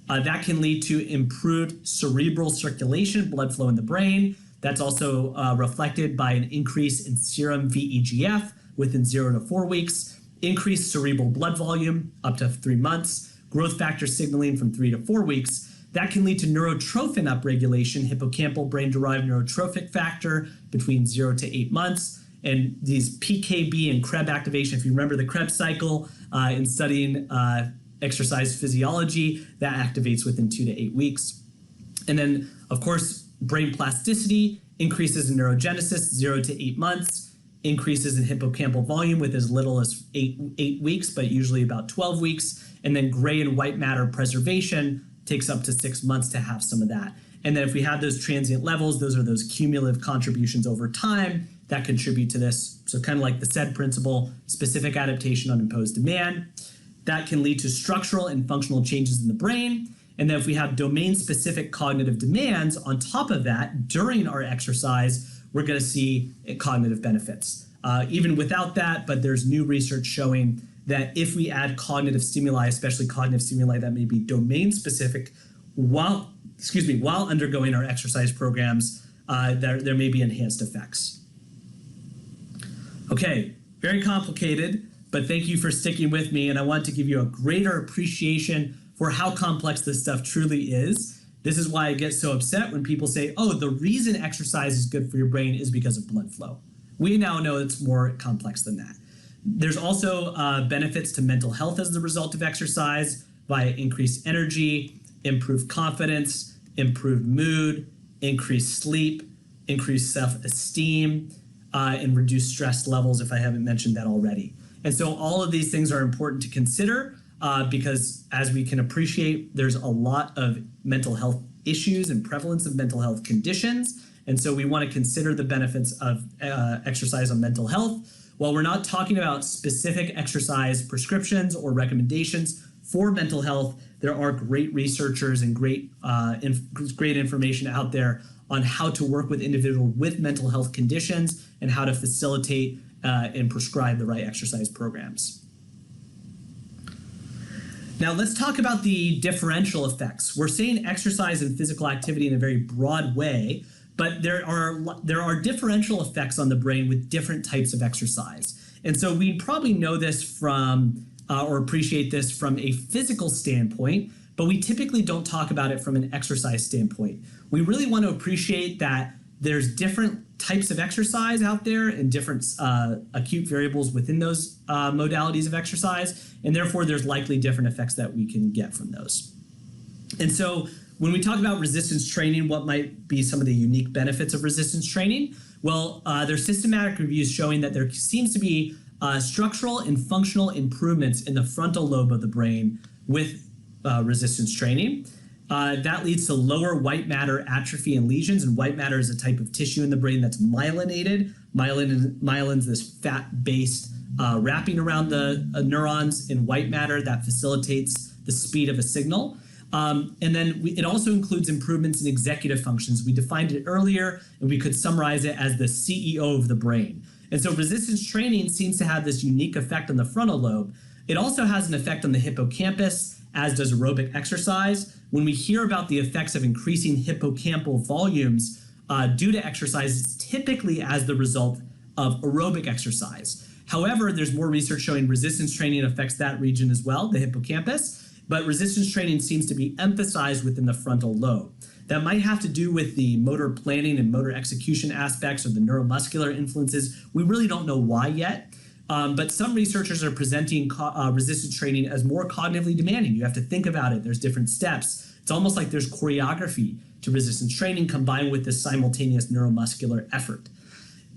That can lead to improved cerebral circulation, blood flow in the brain. That's also reflected by an increase in serum VEGF within 0 to 4 weeks, increased cerebral blood volume up to 3 months, growth factor signaling from 3 to 4 weeks. That can lead to neurotrophin upregulation, hippocampal brain-derived neurotrophic factor between 0 to 8 months. And these PKB and Krebs activation, if you remember the Krebs cycle in studying exercise physiology, that activates within 2 to 8 weeks. And then, of course, brain plasticity, increases in neurogenesis, 0 to 8 months, increases in hippocampal volume with as little as 8 weeks, but usually about 12 weeks. And then gray and white matter preservation takes up to 6 months to have some of that. And then if we have those transient levels, those are those cumulative contributions over time that contribute to this. So kind of like the SAID principle, specific adaptation on imposed demand. That can lead to structural and functional changes in the brain. And then if we have domain-specific cognitive demands on top of that during our exercise, we're going to see cognitive benefits. Even without that, but there's new research showing that if we add cognitive stimuli, especially cognitive stimuli that may be domain-specific, while undergoing our exercise programs, there may be enhanced effects. Okay, very complicated, but thank you for sticking with me, and I want to give you a greater appreciation for how complex this stuff truly is. This is why I get so upset when people say, oh, the reason exercise is good for your brain is because of blood flow. We now know it's more complex than that. There's also benefits to mental health as the result of exercise via increased energy, improved confidence, improved mood, increased sleep, increased self-esteem, and reduced stress levels, if I haven't mentioned that already. And so all of these things are important to consider because as we can appreciate, there's a lot of mental health issues and prevalence of mental health conditions. And so we want to consider the benefits of exercise on mental health. While we're not talking about specific exercise prescriptions or recommendations for mental health, there are great researchers and great information out there on how to work with individuals with mental health conditions and how to facilitate and prescribe the right exercise programs. Now let's talk about the differential effects. We're saying exercise and physical activity in a very broad way, but there are differential effects on the brain with different types of exercise. And so we probably know this from or appreciate this from a physical standpoint, but we typically don't talk about it from an exercise standpoint. We really want to appreciate that there's different types of exercise out there and different acute variables within those modalities of exercise, and therefore there's likely different effects that we can get from those. And so when we talk about resistance training, what might be some of the unique benefits of resistance training? Well, there's systematic reviews showing that there seems to be structural and functional improvements in the frontal lobe of the brain with resistance training. That leads to lower white matter atrophy and lesions, and white matter is a type of tissue in the brain that's myelinated. Myelin's this fat-based wrapping around the neurons in white matter that facilitates the speed of a signal. And then it also includes improvements in executive functions. We defined it earlier, and we could summarize it as the CEO of the brain. And so resistance training seems to have this unique effect on the frontal lobe. It also has an effect on the hippocampus, as does aerobic exercise. When we hear about the effects of increasing hippocampal volumes due to exercise, it's typically as the result of aerobic exercise. However, there's more research showing resistance training affects that region as well, the hippocampus, but resistance training seems to be emphasized within the frontal lobe. That might have to do with the motor planning and motor execution aspects or the neuromuscular influences. We really don't know why yet. But some researchers are presenting resistance training as more cognitively demanding. You have to think about it. There's different steps. It's almost like there's choreography to resistance training combined with this simultaneous neuromuscular effort.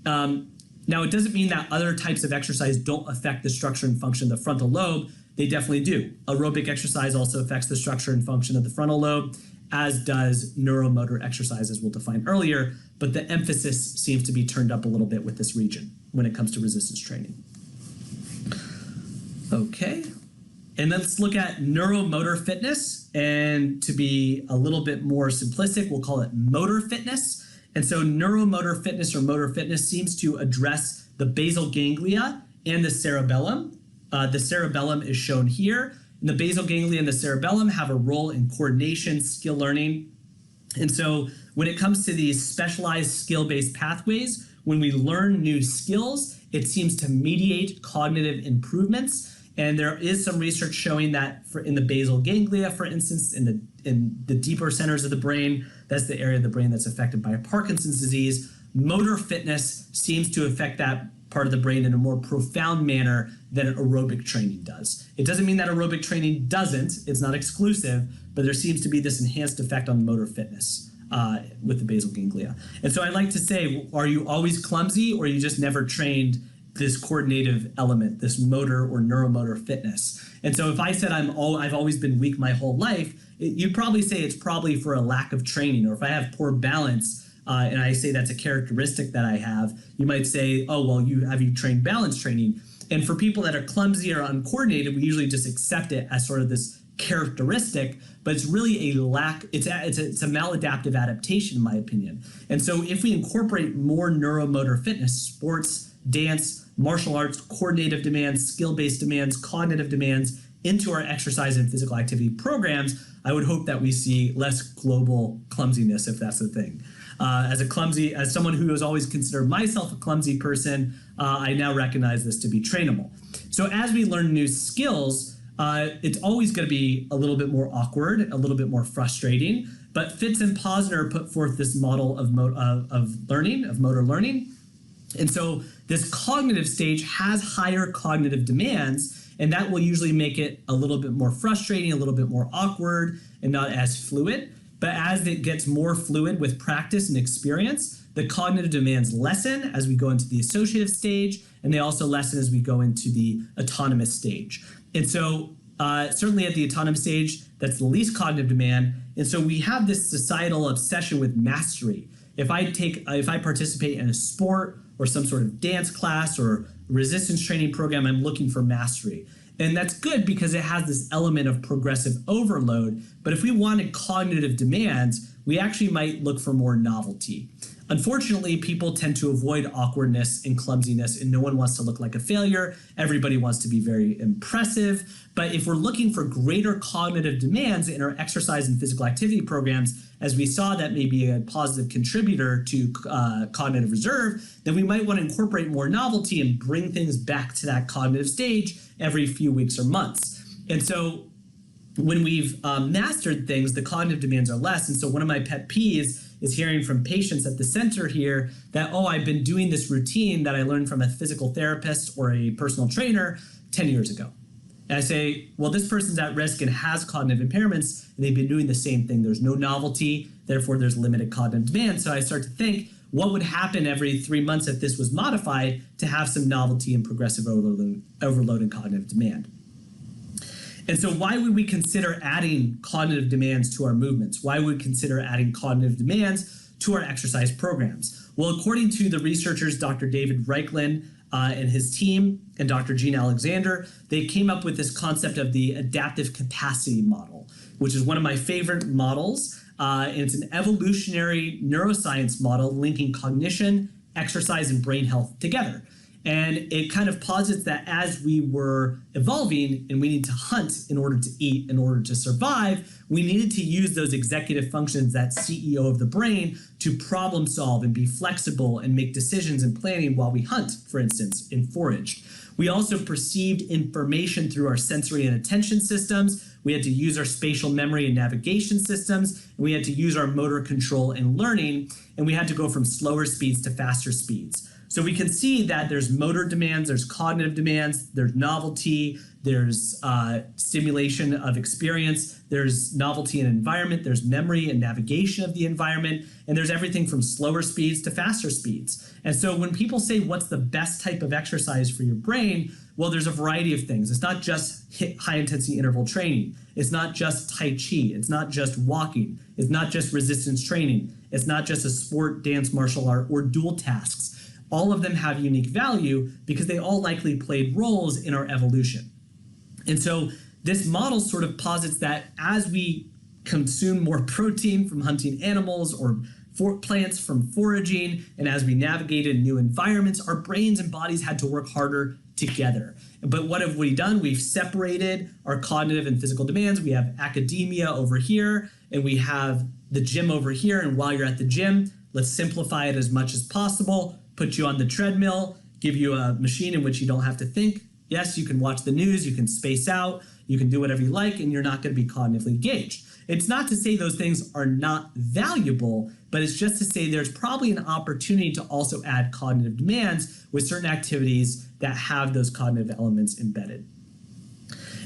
Now, it doesn't mean that other types of exercise don't affect the structure and function of the frontal lobe. They definitely do. Aerobic exercise also affects the structure and function of the frontal lobe, as does neuromotor exercise, as we'll define earlier. But the emphasis seems to be turned up a little bit with this region when it comes to resistance training. Okay, and let's look at neuromotor fitness, and to be a little bit more simplistic, we'll call it motor fitness. And so neuromotor fitness or motor fitness seems to address the basal ganglia and the cerebellum. The cerebellum is shown here, and the basal ganglia and the cerebellum have a role in coordination, skill learning. And so when it comes to these specialized skill-based pathways, when we learn new skills, it seems to mediate cognitive improvements. And there is some research showing that in the basal ganglia, for instance, in the deeper centers of the brain, that's the area of the brain that's affected by Parkinson's disease, motor fitness seems to affect that part of the brain in a more profound manner than aerobic training does. It doesn't mean that aerobic training doesn't, it's not exclusive, but there seems to be this enhanced effect on motor fitness with the basal ganglia. And so I'd like to say, are you always clumsy, or you just never trained this coordinative element, this motor or neuromotor fitness? And so if I said I've always been weak my whole life, you'd probably say it's probably for a lack of training. Or if I have poor balance, and I say that's a characteristic that I have, you might say, oh, well, have you trained balance training? And for people that are clumsy or uncoordinated, we usually just accept it as sort of this characteristic, but it's really a lack, it's a maladaptive adaptation, in my opinion. And so if we incorporate more neuromotor fitness, sports, dance, martial arts, coordinative demands, skill-based demands, cognitive demands into our exercise and physical activity programs, I would hope that we see less global clumsiness, if that's the thing. As someone who has always considered myself a clumsy person, I now recognize this to be trainable. So as we learn new skills, it's always going to be a little bit more awkward, a little bit more frustrating. But Fitz and Posner put forth this model of motor learning. And so this cognitive stage has higher cognitive demands, and that will usually make it a little bit more frustrating, a little bit more awkward, and not as fluid. But as it gets more fluid with practice and experience, the cognitive demands lessen as we go into the associative stage, and they also lessen as we go into the autonomous stage. And so certainly at the autonomous stage, that's the least cognitive demand. And so we have this societal obsession with mastery. If I participate in a sport or some sort of dance class or resistance training program, I'm looking for mastery. And that's good because it has this element of progressive overload. But if we wanted cognitive demands, we actually might look for more novelty. Unfortunately, people tend to avoid awkwardness and clumsiness, and no one wants to look like a failure. Everybody wants to be very impressive. But if we're looking for greater cognitive demands in our exercise and physical activity programs, as we saw that may be a positive contributor to cognitive reserve, then we might want to incorporate more novelty and bring things back to that cognitive stage every few weeks or months. And so when we've mastered things, the cognitive demands are less. And so one of my pet peeves is hearing from patients at the center here that, oh, I've been doing this routine that I learned from a physical therapist or a personal trainer 10 years ago. And I say, well, this person's at risk and has cognitive impairments, and they've been doing the same thing. There's no novelty, therefore there's limited cognitive demand. So I start to think, what would happen every 3 months if this was modified to have some novelty and progressive overload and cognitive demand? And so why would we consider adding cognitive demands to our movements? Why would we consider adding cognitive demands to our exercise programs? Well, according to the researchers, Dr. David Reichlin and his team and Dr. Gene Alexander, they came up with this concept of the adaptive capacity model, which is one of my favorite models. And it's an evolutionary neuroscience model linking cognition, exercise, and brain health together. And it kind of posits that as we were evolving and we need to hunt in order to eat, in order to survive, we needed to use those executive functions, that CEO of the brain, to problem solve and be flexible and make decisions and planning while we hunt, for instance, and foraged. We also perceived information through our sensory and attention systems. We had to use our spatial memory and navigation systems, and we had to use our motor control and learning, and we had to go from slower speeds to faster speeds. So we can see that there's motor demands, there's cognitive demands, there's novelty, there's stimulation of experience, there's novelty in environment, there's memory and navigation of the environment, and there's everything from slower speeds to faster speeds. And so when people say what's the best type of exercise for your brain, well, there's a variety of things. It's not just high intensity interval training. It's not just Tai Chi. It's not just walking. It's not just resistance training. It's not just a sport, dance, martial art, or dual tasks. All of them have unique value because they all likely played roles in our evolution. And so this model sort of posits that as we consume more protein from hunting animals or plants from foraging, and as we navigated new environments, our brains and bodies had to work harder together. But what have we done? We've separated our cognitive and physical demands. We have academia over here, and we have the gym over here. And while you're at the gym, let's simplify it as much as possible. Put you on the treadmill, give you a machine in which you don't have to think. Yes, you can watch the news, you can space out, you can do whatever you like, and you're not going to be cognitively engaged. It's not to say those things are not valuable, but it's just to say there's probably an opportunity to also add cognitive demands with certain activities that have those cognitive elements embedded.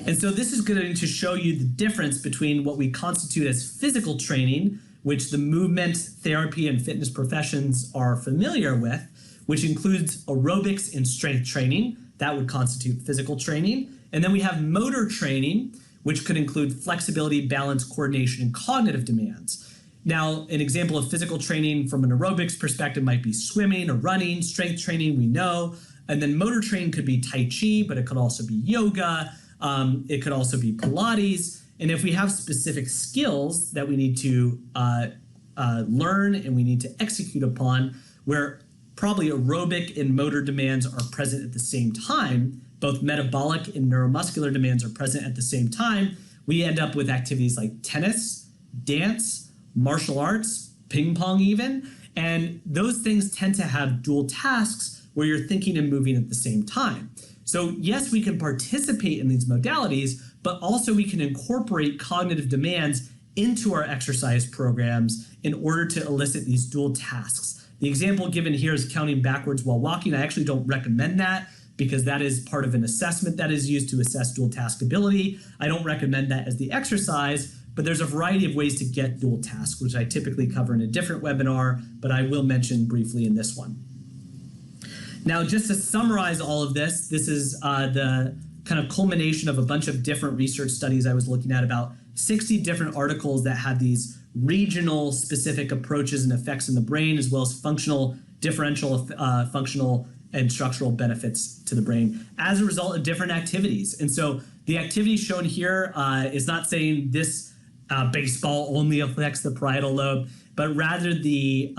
And so this is going to show you the difference between what we constitute as physical training, which the movement, therapy, and fitness professions are familiar with, which includes aerobics and strength training. That would constitute physical training. And then we have motor training, which could include flexibility, balance, coordination, and cognitive demands. Now, an example of physical training from an aerobics perspective might be swimming or running. Strength training, we know. And then motor training could be Tai Chi, but it could also be yoga. It could also be Pilates. And if we have specific skills that we need to learn and we need to execute upon, where probably aerobic and motor demands are present at the same time, both metabolic and neuromuscular demands are present at the same time, we end up with activities like tennis, dance, martial arts, ping pong even, and those things tend to have dual tasks where you're thinking and moving at the same time. So yes, we can participate in these modalities, but also we can incorporate cognitive demands into our exercise programs in order to elicit these dual tasks. The example given here is counting backwards while walking. I actually don't recommend that because that is part of an assessment that is used to assess dual task ability. I don't recommend that as the exercise, but there's a variety of ways to get dual tasks, which I typically cover in a different webinar, but I will mention briefly in this one. Now, just to summarize all of this, this is the kind of culmination of a bunch of different research studies I was looking at, about 60 different articles that had these regional specific approaches and effects in the brain, as well as functional, differential, functional, and structural benefits to the brain as a result of different activities. And so the activity shown here is not saying this baseball only affects the parietal lobe. but rather the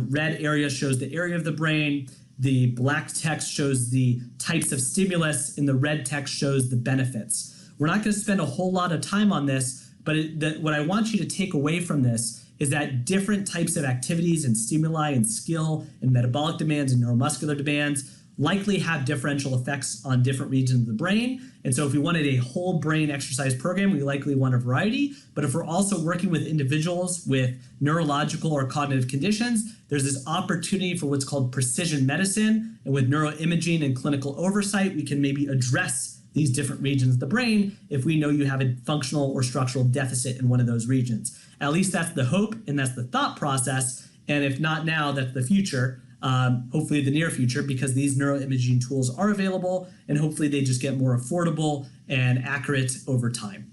red area shows the area of the brain, the black text shows the types of stimulus, and the red text shows the benefits. We're not going to spend a whole lot of time on this, but what I want you to take away from this is that different types of activities and stimuli and skill and metabolic demands and neuromuscular demands likely have differential effects on different regions of the brain. And so if we wanted a whole brain exercise program, we likely want a variety. But if we're also working with individuals with neurological or cognitive conditions, there's this opportunity for what's called precision medicine. And with neuroimaging and clinical oversight, we can maybe address these different regions of the brain if we know you have a functional or structural deficit in one of those regions. At least that's the hope and that's the thought process. And if not now, that's the future. Hopefully the near future, because these neuroimaging tools are available and hopefully they just get more affordable and accurate over time.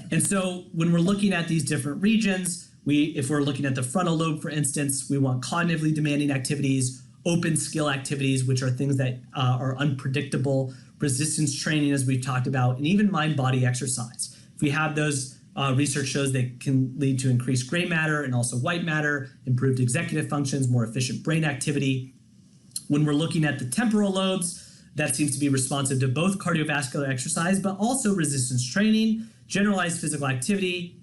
And so when we're looking at these different regions, if we're looking at the frontal lobe, for instance, we want cognitively demanding activities, open skill activities, which are things that are unpredictable, resistance training, as we've talked about, and even mind-body exercise. If we have those, research shows they can lead to increased gray matter and also white matter, improved executive functions, more efficient brain activity. When we're looking at the temporal lobes, that seems to be responsive to both cardiovascular exercise, but also resistance training, generalized physical activity,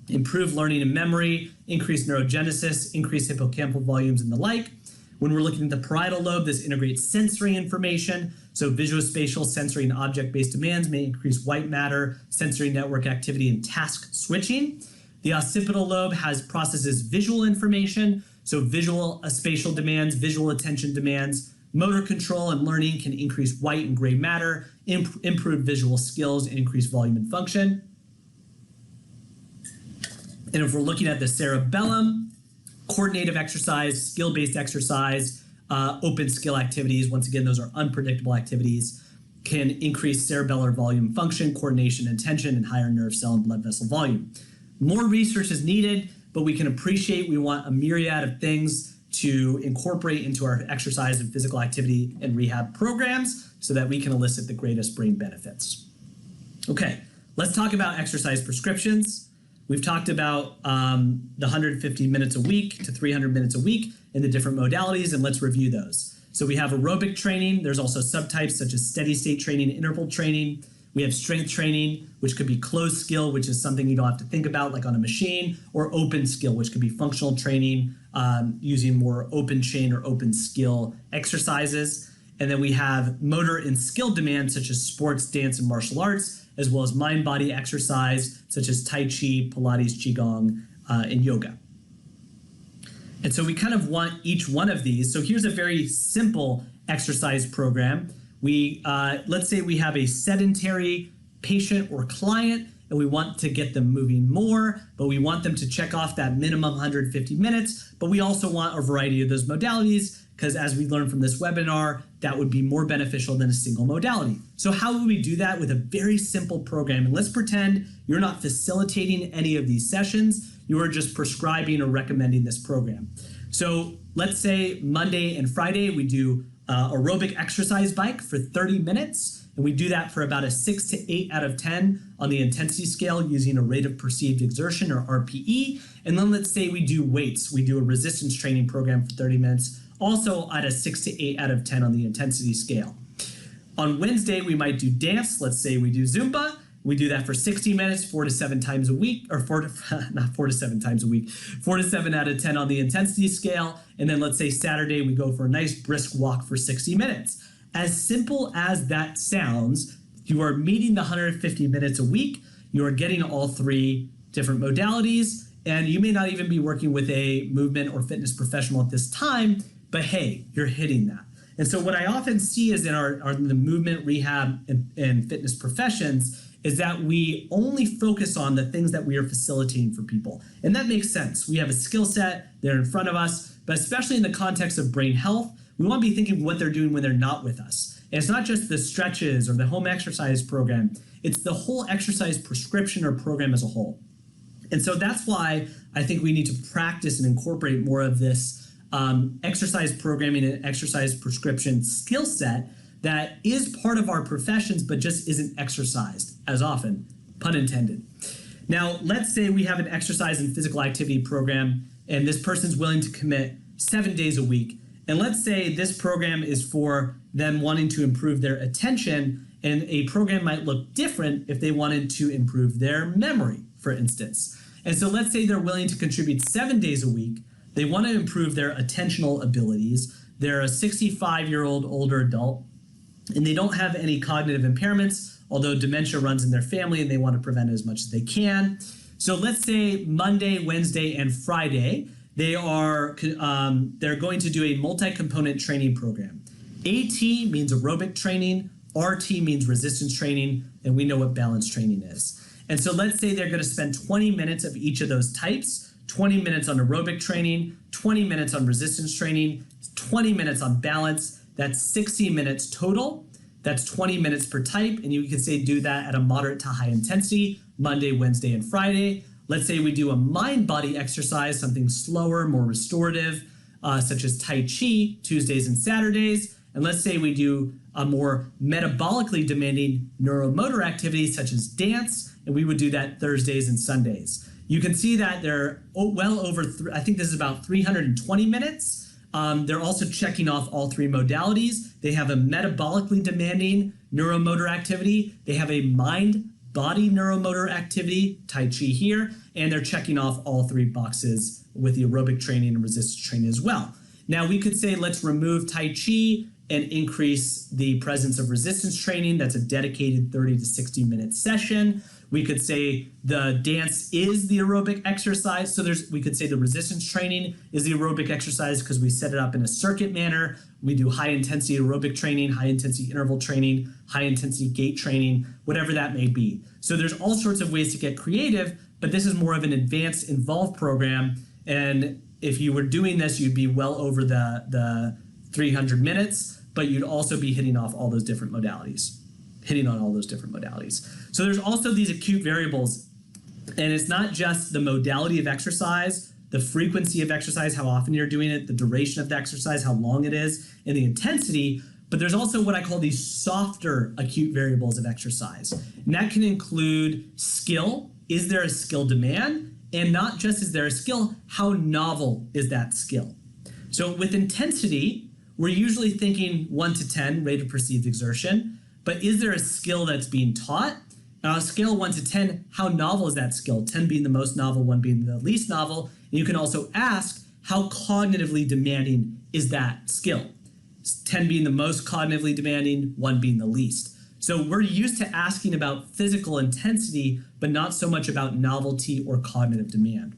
improved learning and memory, increased neurogenesis, increased hippocampal volumes, and the like. When we're looking at the parietal lobe, this integrates sensory information. So visuospatial, sensory, and object-based demands may increase white matter, sensory network activity, and task switching. The occipital lobe processes visual information. So visual spatial demands, visual attention demands, motor control and learning can increase white and gray matter, improve visual skills, and increase volume and function. And if we're looking at the cerebellum, coordinative exercise, skill-based exercise, open skill activities, once again, those are unpredictable activities, can increase cerebellar volume function, coordination, attention, and higher nerve cell and blood vessel volume. More research is needed, but we can appreciate we want a myriad of things to incorporate into our exercise and physical activity and rehab programs so that we can elicit the greatest brain benefits. Okay, let's talk about exercise prescriptions. We've talked about the 150 minutes a week to 300 minutes a week in the different modalities, and let's review those. So we have aerobic training. There's also subtypes such as steady state training, interval training. We have strength training, which could be closed skill, which is something you don't have to think about like on a machine, or open skill, which could be functional training using more open chain or open skill exercises. And then we have motor and skill demands such as sports, dance, and martial arts, as well as mind-body exercise such as Tai Chi, Pilates, Qigong, and yoga. And so we kind of want each one of these. So here's a very simple exercise program. Let's say we have a sedentary patient or client and we want to get them moving more, but we want them to check off that minimum 150 minutes, but we also want a variety of those modalities because as we learned from this webinar, that would be more beneficial than a single modality. So how would we do that with a very simple program? And let's pretend you're not facilitating any of these sessions, you are just prescribing or recommending this program. So let's say Monday and Friday, we do aerobic exercise bike for 30 minutes. And we do that for about a 6 to 8 out of 10 on the intensity scale using a rate of perceived exertion or RPE. And then let's say we do weights. We do a resistance training program for 30 minutes, also at a 6 to 8 out of 10 on the intensity scale. On Wednesday, we might do dance. Let's say we do Zumba. We do that for 60 minutes, 4 to 7 times a week, or 4 to 7 times a week, 4 to 7 out of 10 on the intensity scale. And then let's say Saturday, we go for a nice brisk walk for 60 minutes. As simple as that sounds, you are meeting the 150 minutes a week. You are getting all three different modalities, and you may not even be working with a movement or fitness professional at this time, but hey, you're hitting that. And so what I often see is in the movement, rehab, and fitness professions is that we only focus on the things that we are facilitating for people. And that makes sense. We have a skill set, they're in front of us, but especially in the context of brain health, we want to be thinking what they're doing when they're not with us. And it's not just the stretches or the home exercise program, it's the whole exercise prescription or program as a whole. And so that's why I think we need to practice and incorporate more of this exercise programming and exercise prescription skill set that is part of our professions, but just isn't exercised as often, pun intended. Now, let's say we have an exercise and physical activity program, and this person's willing to commit 7 days a week. And let's say this program is for them wanting to improve their attention, and a program might look different if they wanted to improve their memory, for instance. And so let's say they're willing to contribute 7 days a week. They want to improve their attentional abilities. They're a 65-year-old older adult, and they don't have any cognitive impairments, although dementia runs in their family and they want to prevent it as much as they can. So let's say Monday, Wednesday, and Friday, they're going to do a multi-component training program. AT means aerobic training, RT means resistance training, and we know what balance training is. And so let's say they're going to spend 20 minutes of each of those types, 20 minutes on aerobic training, 20 minutes on resistance training, 20 minutes on balance. That's 60 minutes total. That's 20 minutes per type, and you can say do that at a moderate to high intensity, Monday, Wednesday, and Friday. Let's say we do a mind-body exercise, something slower, more restorative, such as Tai Chi, Tuesdays and Saturdays. And let's say we do a more metabolically demanding neuromotor activity, such as dance, and we would do that Thursdays and Sundays. You can see that they're well over, I think this is about 320 minutes. They're also checking off all three modalities. They have a metabolically demanding neuromotor activity. They have a mind-body neuromotor activity, Tai Chi here, and they're checking off all three boxes with the aerobic training and resistance training as well. Now we could say let's remove Tai Chi and increase the presence of resistance training. That's a dedicated 30 to 60 minute session. We could say the dance is the aerobic exercise. So we could say the resistance training is the aerobic exercise because we set it up in a circuit manner. We do high intensity aerobic training, high intensity interval training, high intensity gait training, whatever that may be. So there's all sorts of ways to get creative, but this is more of an advanced involved program. And if you were doing this, you'd be well over the 300 minutes, but you'd also be hitting off all those different modalities. So there's also these acute variables, and it's not just the modality of exercise, the frequency of exercise, how often you're doing it, the duration of the exercise, how long it is, and the intensity, but there's also what I call these softer acute variables of exercise. And that can include skill. Is there a skill demand? And not just is there a skill, how novel is that skill? So with intensity, we're usually thinking 1 to 10, rate of perceived exertion. But is there a skill that's being taught? On a scale of 1 to 10, how novel is that skill? 10 being the most novel, 1 being the least novel. And you can also ask, how cognitively demanding is that skill? 10 being the most cognitively demanding, 1 being the least. So we're used to asking about physical intensity, but not so much about novelty or cognitive demand.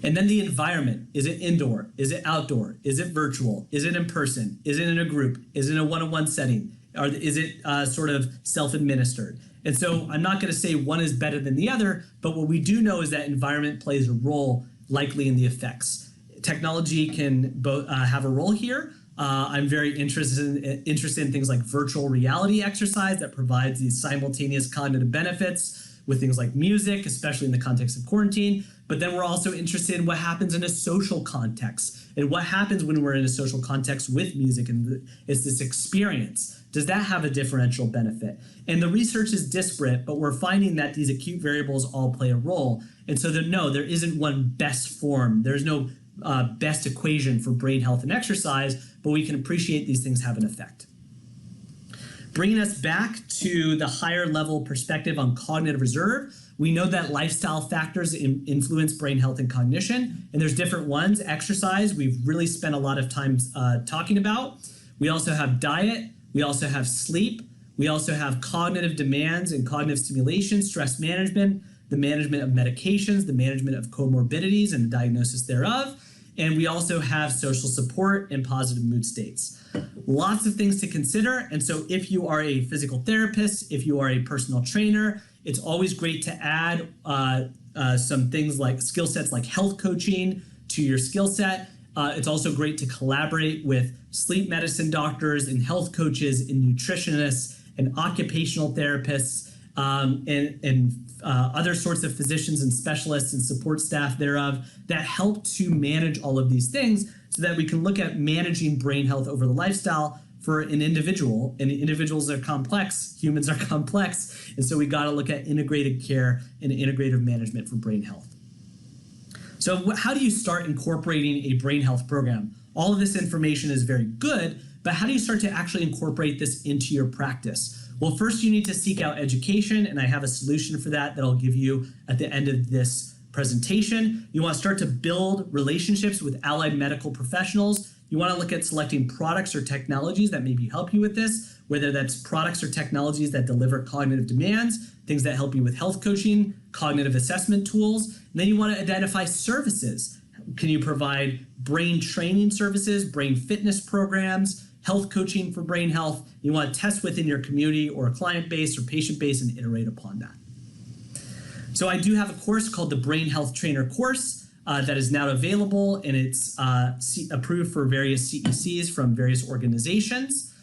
And then the environment. Is it indoor? Is it outdoor? Is it virtual? Is it in person? Is it in a group? Is it in a one-on-one setting? Or is it sort of self-administered? And so I'm not going to say one is better than the other, but what we do know is that environment plays a role likely in the effects. Technology can both have a role here. I'm very interested in things like virtual reality exercise that provides these simultaneous cognitive benefits with things like music, especially in the context of quarantine. But then we're also interested in what happens in a social context and what happens when we're in a social context with music, and it's this experience. Does that have a differential benefit? And the research is disparate, but we're finding that these acute variables all play a role. And so there isn't one best form. There's no best equation for brain health and exercise, but we can appreciate these things have an effect. Bringing us back to the higher level perspective on cognitive reserve, we know that lifestyle factors influence brain health and cognition, and there's different ones. Exercise, we've really spent a lot of time talking about. We also have diet. We also have sleep. We also have cognitive demands and cognitive stimulation, stress management, the management of medications, the management of comorbidities and the diagnosis thereof. And we also have social support and positive mood states. Lots of things to consider. And so if you are a physical therapist, if you are a personal trainer, it's always great to add some things like skill sets like health coaching to your skill set. It's also great to collaborate with sleep medicine doctors and health coaches and nutritionists and occupational therapists and other sorts of physicians and specialists and support staff thereof that help to manage all of these things so that we can look at managing brain health over the lifestyle for an individual, and individuals are complex, humans are complex, and so we got to look at integrated care and integrative management for brain health. So how do you start incorporating a brain health program? All of this information is very good, but how do you start to actually incorporate this into your practice? Well, first you need to seek out education, and I have a solution for that I'll give you at the end of this presentation. You want to start to build relationships with allied medical professionals. You want to look at selecting products or technologies that maybe help you with this, whether that's products or technologies that deliver cognitive demands, things that help you with health coaching, cognitive assessment tools. And then you want to identify services. Can you provide brain training services, brain fitness programs, health coaching for brain health? You want to test within your community or a client base or patient base and iterate upon that. So I do have a course called the Brain Health Trainer course that is now available, and it's approved for various CECs from various organizations.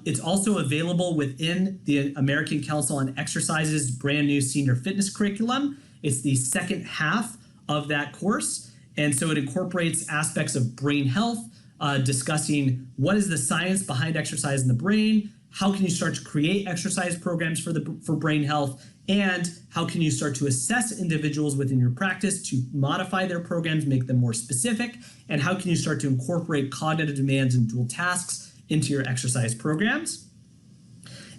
It's also available within the American Council on Exercise's brand new senior fitness curriculum. It's the second half of that course, and so it incorporates aspects of brain health, discussing what is the science behind exercise in the brain, how can you start to create exercise programs for brain health, and how can you start to assess individuals within your practice to modify their programs, make them more specific, and how can you start to incorporate cognitive demands and dual tasks into your exercise programs.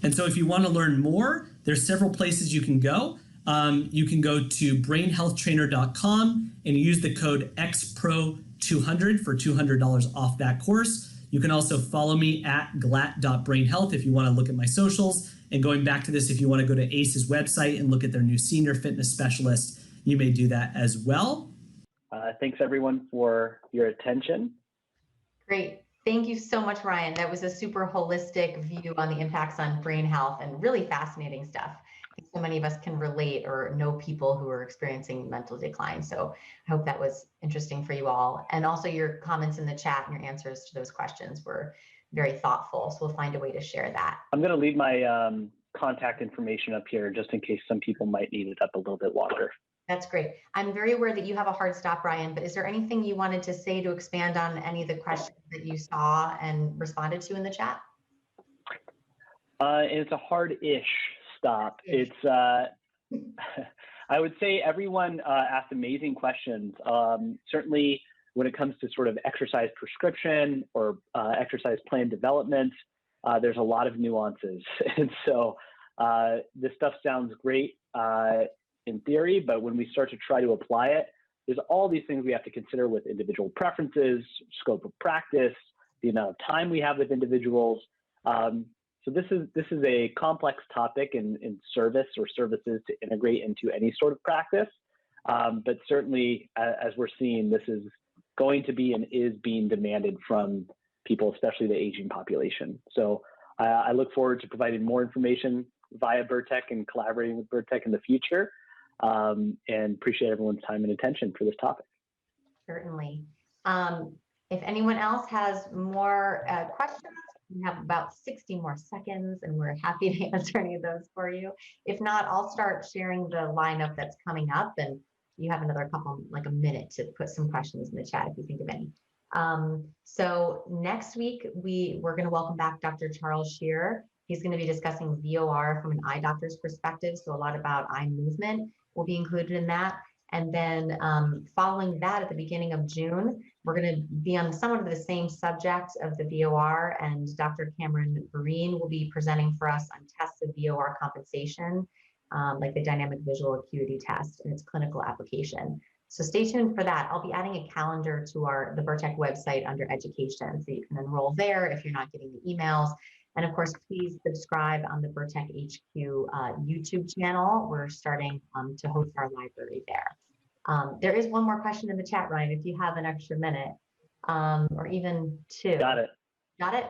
And so if you want to learn more, there's several places you can go. You can go to brainhealthtrainer.com and use the code XPRO200 for $200 off that course. You can also follow me at glatt.brainhealth if you want to look at my socials. And going back to this, if you want to go to ACE's website and look at their new senior fitness specialist, you may do that as well. Thanks everyone for your attention. Great. Thank you so much, Ryan. That was a super holistic view on the impacts on brain health and really fascinating stuff. I think so many of us can relate or know people who are experiencing mental decline. So I hope that was interesting for you all. And also your comments in the chat and your answers to those questions were very thoughtful. So we'll find a way to share that. I'm going to leave my contact information up here just in case some people might need it up a little bit longer. That's great. I'm very aware that you have a hard stop, Ryan, but is there anything you wanted to say to expand on any of the questions that you saw and responded to in the chat? It's a hard-ish stop. It's, I would say everyone asked amazing questions. Certainly when it comes to sort of exercise prescription or exercise plan development, there's a lot of nuances. And so this stuff sounds great in theory, but when we start to try to apply it, there's all these things we have to consider with individual preferences, scope of practice, the amount of time we have with individuals. So this is a complex topic in service or services to integrate into any sort of practice. But certainly, as we're seeing, this is going to be and is being demanded from people, especially the aging population. So I look forward to providing more information via Bertec and collaborating with Bertec in the future, and appreciate everyone's time and attention for this topic. Certainly. If anyone else has more questions, we have about 60 more seconds and we're happy to answer any of those for you. If not, I'll start sharing the lineup that's coming up, and you have another couple, like a minute to put some questions in the chat if you think of any. So next week, we're going to welcome back Dr. Charles Shearer. He's going to be discussing VOR from an eye doctor's perspective. So a lot about eye movement will be included in that. And then following that, at the beginning of June, we're going to be on somewhat of the same subject of the VOR, and Dr. Cameron Vereen will be presenting for us on tests of VOR compensation, like the dynamic visual acuity test and its clinical application. So stay tuned for that. I'll be adding a calendar to the Bertec website under education, so you can enroll there if you're not getting the emails. And of course, please subscribe on the Bertec HQ YouTube channel. We're starting to host our library there. There is one more question in the chat, Ryan, if you have an extra minute, or even two. Got it. Got it?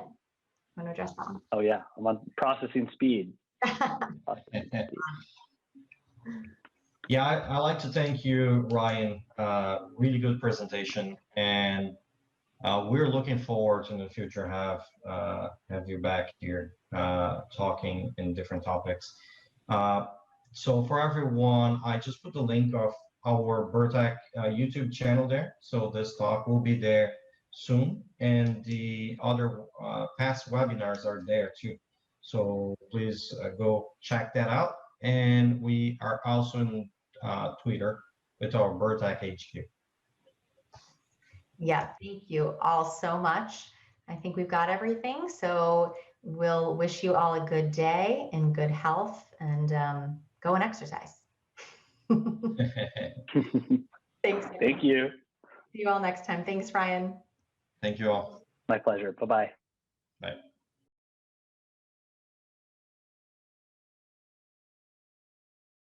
Want to address that one? Oh yeah, I'm on processing speed. Yeah, I'd like to thank you, Ryan. Really good presentation, and we're looking forward to in the future have you back here talking in different topics. So for everyone, I just put the link of our Bertec YouTube channel there. So this talk will be there soon, and the other past webinars are there too. So please go check that out. And we are also in Twitter with our Bertec HQ. Yeah, thank you all so much. I think we've got everything. So we'll wish you all a good day and good health, and go and exercise. Thanks. Thank you. See you all next time. Thanks, Ryan. Thank you all. My pleasure. Bye-bye. Bye.